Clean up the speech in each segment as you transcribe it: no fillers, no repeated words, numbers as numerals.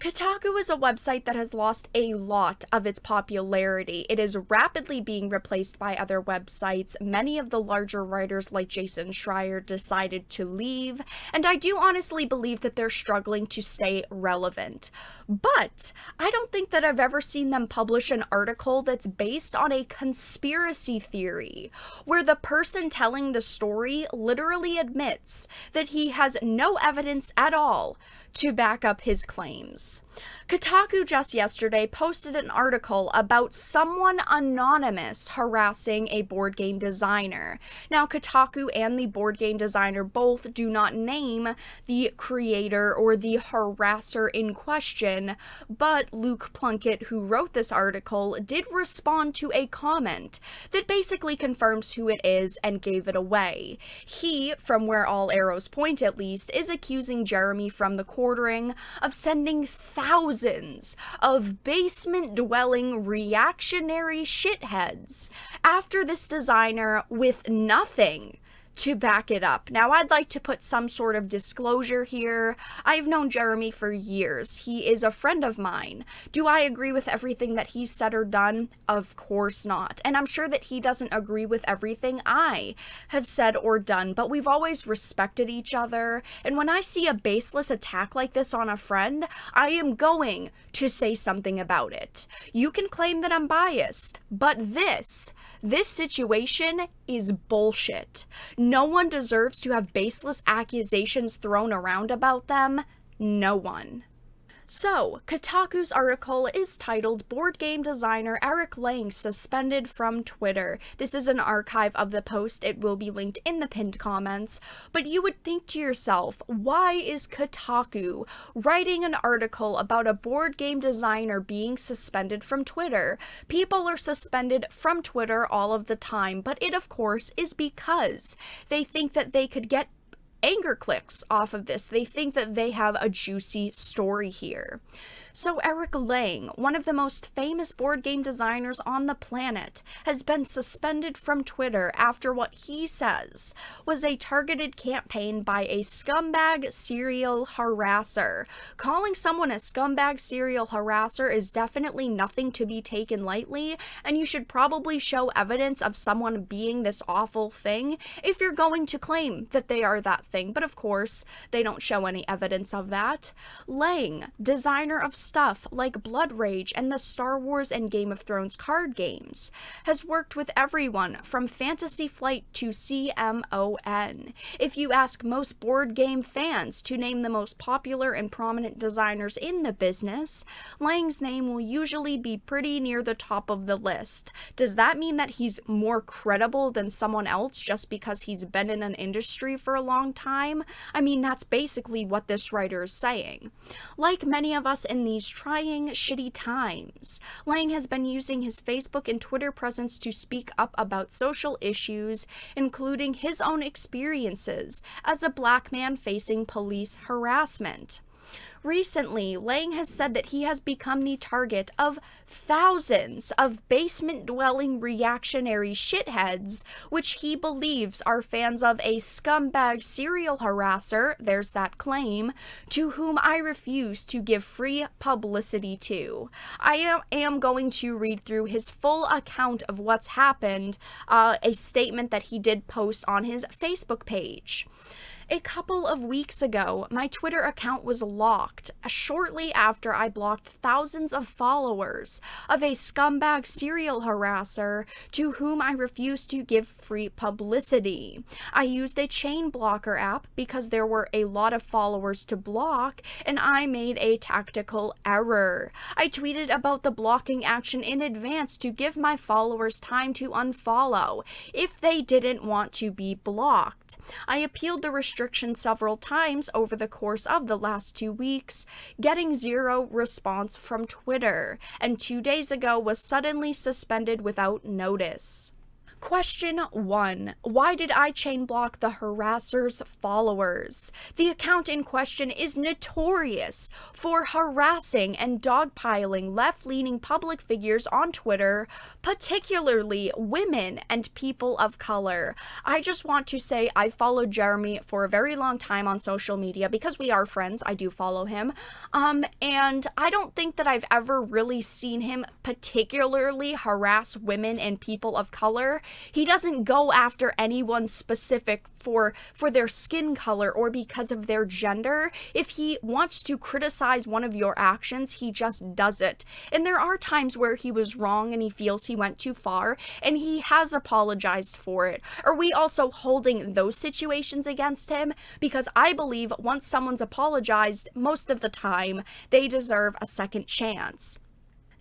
Kotaku is a website that has lost a lot of its popularity. It is rapidly being replaced by other websites. Many of the larger writers like Jason Schreier decided to leave, and I do honestly believe that they're struggling to stay relevant. But I don't think that I've ever seen them publish an article that's based on a conspiracy theory, where the person telling the story literally admits that he has no evidence at all to back up his claims. Kotaku just yesterday posted an article about someone anonymous harassing a board game designer. Now, Kotaku and the board game designer both do not name the creator or the harasser in question, but Luke Plunkett, who wrote this article, did respond to a comment that basically confirms who it is and gave it away. He, from where all arrows point at least, is accusing Jeremy from the quartering of sending thousands of basement-dwelling reactionary shitheads after this designer with nothing to back it up. Now, I'd like to put some sort of disclosure here. I've known Jeremy for years. He is a friend of mine. Do I agree with everything that he's said or done? Of course not. And I'm sure that he doesn't agree with everything I have said or done, but we've always respected each other. And when I see a baseless attack like this on a friend, I am going to say something about it. You can claim that I'm biased, but this situation is bullshit. No one deserves to have baseless accusations thrown around about them. No one. So, Kotaku's article is titled "Board Game Designer Eric Lang Suspended from Twitter." This is an archive of the post. It will be linked in the pinned comments. But you would think to yourself, why is Kotaku writing an article about a board game designer being suspended from Twitter? People are suspended from Twitter all of the time, but it of course is because they think that they could get anger clicks off of this. They think that they have a juicy story here. So Eric Lang, one of the most famous board game designers on the planet, has been suspended from Twitter after what he says was a targeted campaign by a scumbag serial harasser. Calling someone a scumbag serial harasser is definitely nothing to be taken lightly, and you should probably show evidence of someone being this awful thing if you're going to claim that they are that thing. But of course, they don't show any evidence of that. Lang, designer of stuff like Blood Rage and the Star Wars and Game of Thrones card games, has worked with everyone from Fantasy Flight to CMON. If you ask most board game fans to name the most popular and prominent designers in the business, Lang's name will usually be pretty near the top of the list. Does that mean that he's more credible than someone else just because he's been in an industry for a long time? I mean, that's basically what this writer is saying. Like many of us in these trying, shitty times, Lang has been using his Facebook and Twitter presence to speak up about social issues, including his own experiences as a black man facing police harassment. Recently, Lang has said that he has become the target of thousands of basement-dwelling reactionary shitheads, which he believes are fans of a scumbag serial harasser, there's that claim, to whom I refuse to give free publicity to. I am going to read through his full account of what's happened, a statement that he did post on his Facebook page. A couple of weeks ago, my Twitter account was locked shortly after I blocked thousands of followers of a scumbag serial harasser to whom I refused to give free publicity. I used a chain blocker app because there were a lot of followers to block, and I made a tactical error. I tweeted about the blocking action in advance to give my followers time to unfollow if they didn't want to be blocked. I appealed the restriction several times over the course of the last 2 weeks, getting zero response from Twitter, and 2 days ago was suddenly suspended without notice. Question 1. Why did I chain block the harasser's followers? The account in question is notorious for harassing and dogpiling left-leaning public figures on Twitter, particularly women and people of color. I just want to say I followed Jeremy for a very long time on social media because we are friends. I do follow him. And I don't think that I've ever really seen him particularly harass women and people of color. He doesn't go after anyone specific for their skin color or because of their gender. If he wants to criticize one of your actions, he just does it. And there are times where he was wrong and he feels he went too far, and he has apologized for it. Are we also holding those situations against him? Because I believe once someone's apologized, most of the time, they deserve a second chance.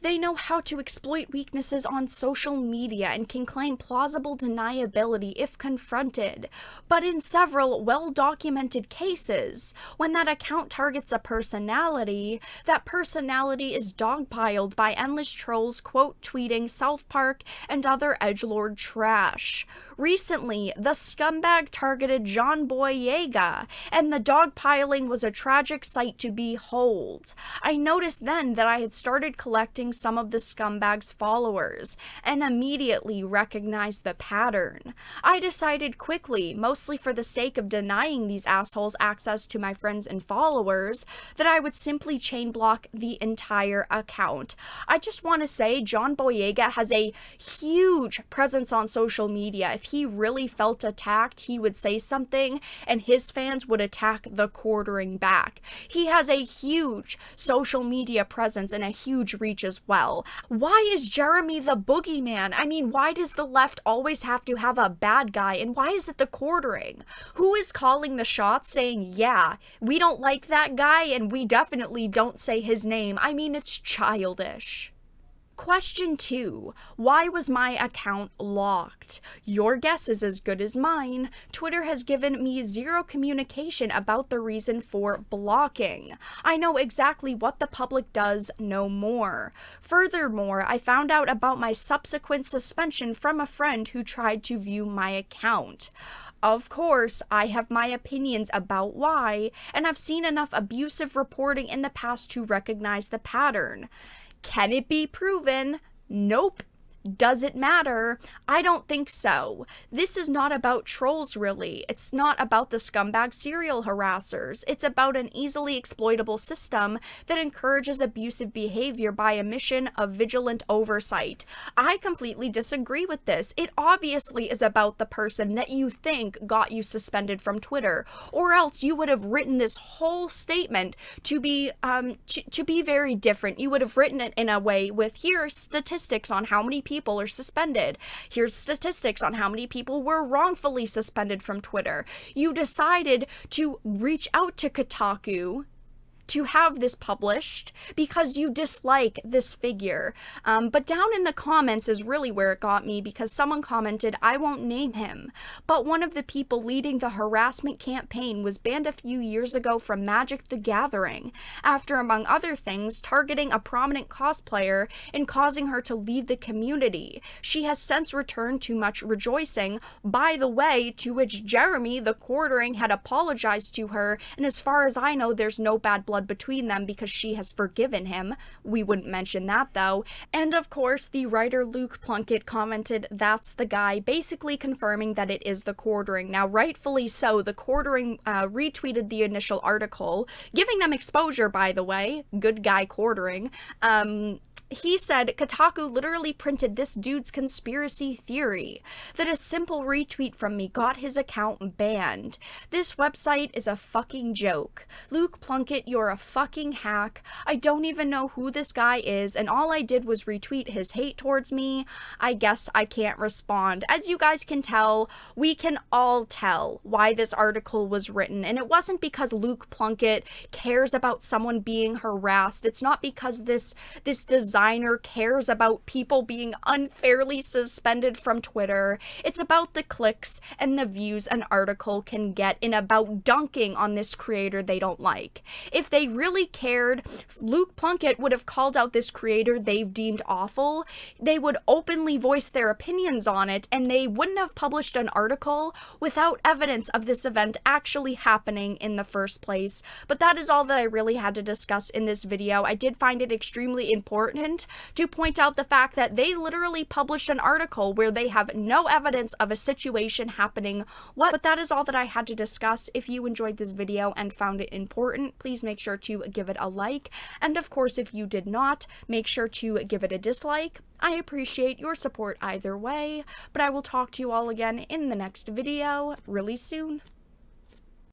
They know how to exploit weaknesses on social media and can claim plausible deniability if confronted. But in several well-documented cases, when that account targets a personality, that personality is dogpiled by endless trolls quote-tweeting South Park and other edgelord trash. Recently, the Scumbag targeted John Boyega, and the dogpiling was a tragic sight to behold. I noticed then that I had started collecting some of the Scumbag's followers, and immediately recognized the pattern. I decided quickly, mostly for the sake of denying these assholes access to my friends and followers, that I would simply chain block the entire account. I just want to say John Boyega has a huge presence on social media. If he really felt attacked, he would say something, and his fans would attack the quartering back. He has a huge social media presence and a huge reach as well. Why is Jeremy the boogeyman? I mean, why does the left always have to have a bad guy, and why is it the quartering? Who is calling the shots saying, yeah, we don't like that guy, and we definitely don't say his name? I mean, it's childish. Question 2. Why was my account locked? Your guess is as good as mine. Twitter has given me zero communication about the reason for blocking. I know exactly what the public does no more. Furthermore, I found out about my subsequent suspension from a friend who tried to view my account. Of course, I have my opinions about why, and I've seen enough abusive reporting in the past to recognize the pattern. Can it be proven? Nope. Does it matter? I don't think so. This is not about trolls, really. It's not about the scumbag serial harassers. It's about an easily exploitable system that encourages abusive behavior by omission of vigilant oversight. I completely disagree with this. It obviously is about the person that you think got you suspended from Twitter, or else you would have written this whole statement to be very different. You would have written it in a way with, here's statistics on how many people are suspended. Here's statistics on how many people were wrongfully suspended from Twitter. You decided to reach out to Kotaku to have this published because you dislike this figure. But down in the comments is really where it got me, because someone commented, I won't name him, but one of the people leading the harassment campaign was banned a few years ago from Magic the Gathering after, among other things, targeting a prominent cosplayer and causing her to leave the community. She has since returned to much rejoicing, by the way, to which Jeremy, the quartering, had apologized to her, and as far as I know, there's no bad blood between them because she has forgiven him. We wouldn't mention that though. And of course, the writer Luke Plunkett commented, that's the guy, basically confirming that it is the quartering. Now, rightfully so, the quartering retweeted the initial article, giving them exposure, by the way. Good guy quartering. He said, Kotaku literally printed this dude's conspiracy theory, that a simple retweet from me got his account banned. This website is a fucking joke. Luke Plunkett, you're a fucking hack. I don't even know who this guy is, and all I did was retweet his hate towards me. I guess I can't respond. As you guys can tell, we can all tell why this article was written, and it wasn't because Luke Plunkett cares about someone being harassed. It's not because this design designer cares about people being unfairly suspended from Twitter. It's about the clicks and the views an article can get and about dunking on this creator they don't like. If they really cared, Luke Plunkett would have called out this creator they've deemed awful. They would openly voice their opinions on it, and they wouldn't have published an article without evidence of this event actually happening in the first place. But that is all that I really had to discuss in this video. I did find it extremely important to point out the fact that they literally published an article where they have no evidence of a situation happening. But that is all that I had to discuss. If you enjoyed this video and found it important, please make sure to give it a like. And of course, if you did not, make sure to give it a dislike. I appreciate your support either way, but I will talk to you all again in the next video really soon.